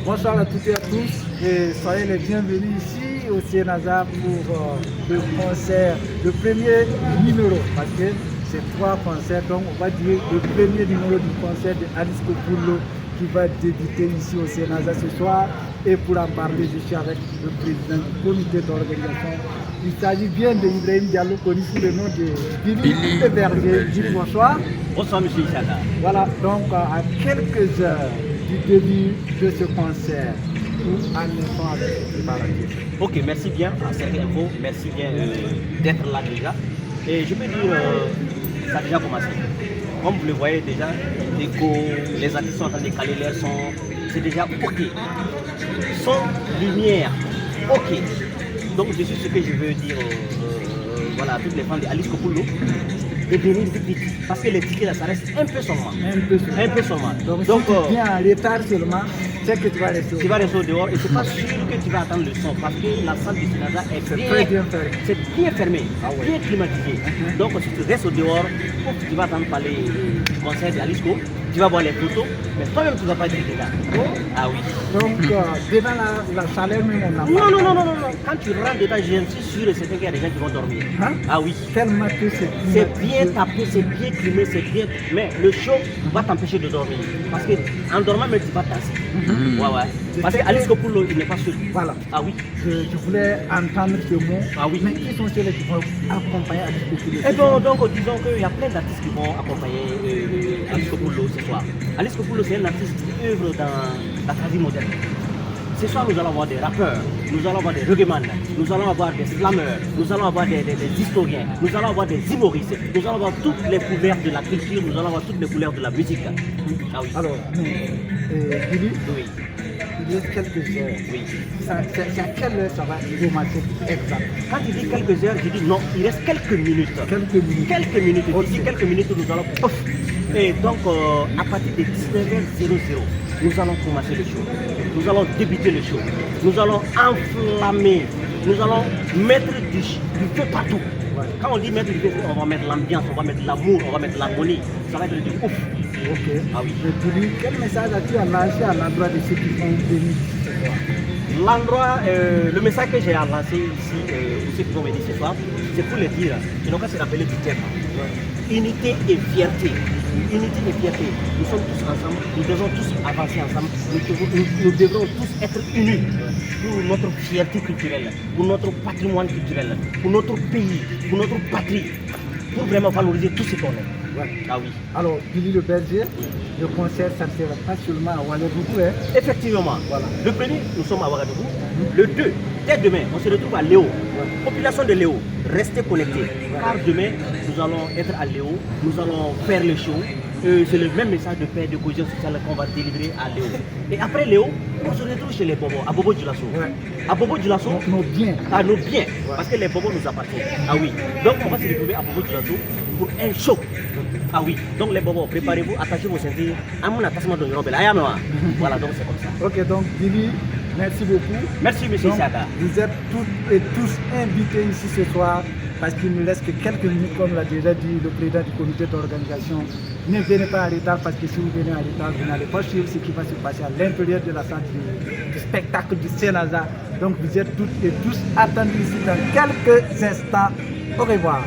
Bonsoir à toutes et à tous et soyez les bienvenus ici au Cienaza pour le concert, le premier numéro, parce que c'est 3 concerts, donc on va dire le premier numéro du concert de Alice Kopoulou qui va débuter ici au Cienaza ce soir. Et pour en parler, je suis avec le président du comité d'organisation. Il s'agit bien de Ibrahim Diallo, connu sous le nom de Billy Berger. Billy, bonsoir. Bonsoir, monsieur Issaka. Voilà, donc à quelques heures du début de ce concert, où en est-on avec les préparatifs? Ok, merci bien à cette info, merci bien d'être là déjà. Et je peux dire, ça a déjà commencé. Comme vous le voyez déjà, les décos, les artistes sont en train de caler l'air, c'est déjà ok. Son, lumière, ok. Donc je suis ce que je veux dire voilà, à toutes les fans d'Alice Kopoulou. Et venir vite vite. Parce que les tickets là, ça reste un peu seulement. Un peu seulement. Donc si tu viens en retard seulement, c'est que tu vas rester. Tu vas rester au dehors et c'est pas sûr que tu vas attendre le son. Parce que la salle du Cienaza est bien fermée. C'est bien fermé, bien climatisé. Donc si tu restes au dehors, tu vas attendre parler du concert d'Alice Kopoulou. Tu vas voir les photos, mais toi-même tu ne vas pas être dedans. Ah oui. Donc devant la chaleur même on a non. Quand tu rentres dedans, je suis sûr et certain qu'il y a des gens qui vont dormir. Hein? Ah oui. Tellement que c'est bien tapé, c'est bien climé, c'est bien. Mais le show va t'empêcher de dormir. Parce qu'en dormant, même tu vas tasser. Ouais. Parce qu'Alice Kopoulou, il n'est pas seul. Voilà. Ah oui. Je voulais entendre ce mot. Ah oui. Mais qui sont ceux qui vont accompagner Alice Kopoulou? Et donc disons qu'il y a plein d'artistes qui vont accompagner Alice Kopoulou ce soir. Alice Kopoulou, c'est un artiste qui œuvre dans la tradition moderne. Ce soir, nous allons avoir des rappeurs, nous allons avoir des reggaeman, nous allons avoir des slammeurs, nous allons avoir des historiens, nous allons avoir des humoristes, nous allons avoir toutes les couleurs de la culture, nous allons avoir toutes les couleurs de la musique. Ah oui. Alors, Billy, oui. Il reste quelques heures. Oui. C'est à quelle heure ça va commencer exact? Quand tu dis quelques heures, je dis non, il reste quelques minutes. Quelques minutes. Quelques minutes. Okay. D'ici quelques minutes, nous allons. Ouf. Et donc, à partir de 19h00, nous allons commencer le show. Nous allons débuter le show. Nous allons enflammer. Nous allons mettre du feu partout. Ouais. Quand on dit mettre du feu, on va mettre l'ambiance, on va mettre l'amour, on va mettre l'harmonie. Ça va être du ouf. Ok. Ah oui. Et Billy, quel message as-tu à lancer à l'endroit de ceux qui vont venir ce soir? L'endroit, le message que j'ai à lancer ici, pour ceux qui vont venir ce soir, c'est pour les dire, ils n'ont qu'à se rappeler du thème. Unité et fierté. Unité et fierté. Nous sommes tous ensemble, nous devons tous avancer ensemble, nous devrons tous être unis pour notre fierté culturelle, pour notre patrimoine culturel, pour notre pays, pour notre patrie, pour vraiment valoriser tout ce qu'on est. Ouais. Ah oui. Alors, Billy le Berger, le concert, ça ne sera pas seulement à Ouagadougou. Hein? Effectivement. Voilà. Le premier, nous sommes à Ouagadougou. Le 2, dès demain, on se retrouve à Léo. Population de Léo, restez connectés. Car demain, nous allons être à Léo, nous allons faire le show. C'est le même message de paix, de cohésion sociale qu'on va délivrer à Léo. Et après Léo, on se retrouve chez les Bobos, à Bobo Dioulasso. À Bobo Dioulasso, nos biens. À nos biens, parce que les Bobos nous appartiennent. Ah oui. Donc on va se retrouver à Bobo Dioulasso pour un show. Ah oui. Donc les Bobos, préparez-vous, attachez vos ceintures. À mon attachement de Robel. Voilà, donc c'est comme ça. Ok, donc Billy, merci beaucoup. Merci, monsieur Issaka. Vous êtes toutes et tous invités ici ce soir parce qu'il ne reste que quelques minutes, comme l'a déjà dit le président du comité d'organisation. Ne venez pas en retard parce que si vous venez en retard, vous n'allez pas suivre ce qui va se passer à l'intérieur de la salle du spectacle du Cienaza. Donc vous êtes toutes et tous attendus ici dans quelques instants. Au revoir.